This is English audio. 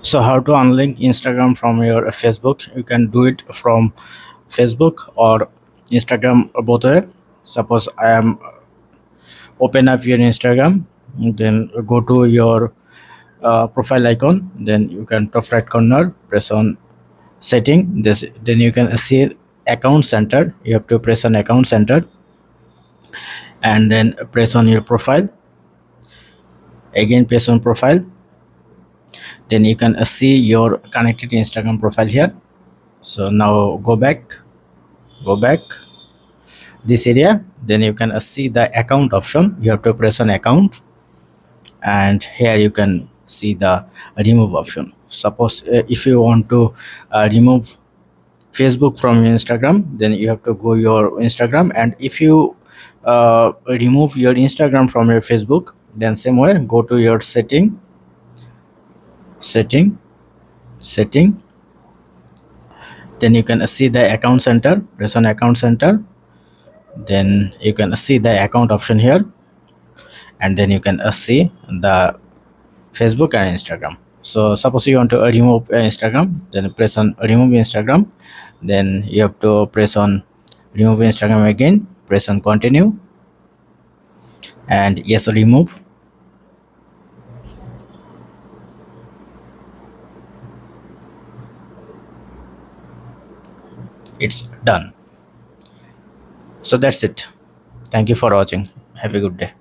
So how to unlink Instagram from your Facebook? You can do it from Facebook or Instagram, both way. Suppose I am open up your Instagram, then go to your profile icon, then you can top right corner press on setting. This then you can see account center. You have to press on account center and then press on your profile. Again press on profile. Then you can see your connected Instagram profile here. So now go back this area, then you can see the account option. You have to press on account, and here you can see the remove option. Suppose if you want to remove Facebook from your Instagram, then you have to go your Instagram, and if you remove your Instagram from your Facebook, then same way go to your setting, then you can see the account center. Press on account center, then you can see the account option here, and then you can see the Facebook and Instagram. So suppose you want to remove Instagram, then press on remove Instagram, then you have to press on remove Instagram again, press on continue, and yes, remove. It's done. So that's it. Thank you for watching. Have a good day.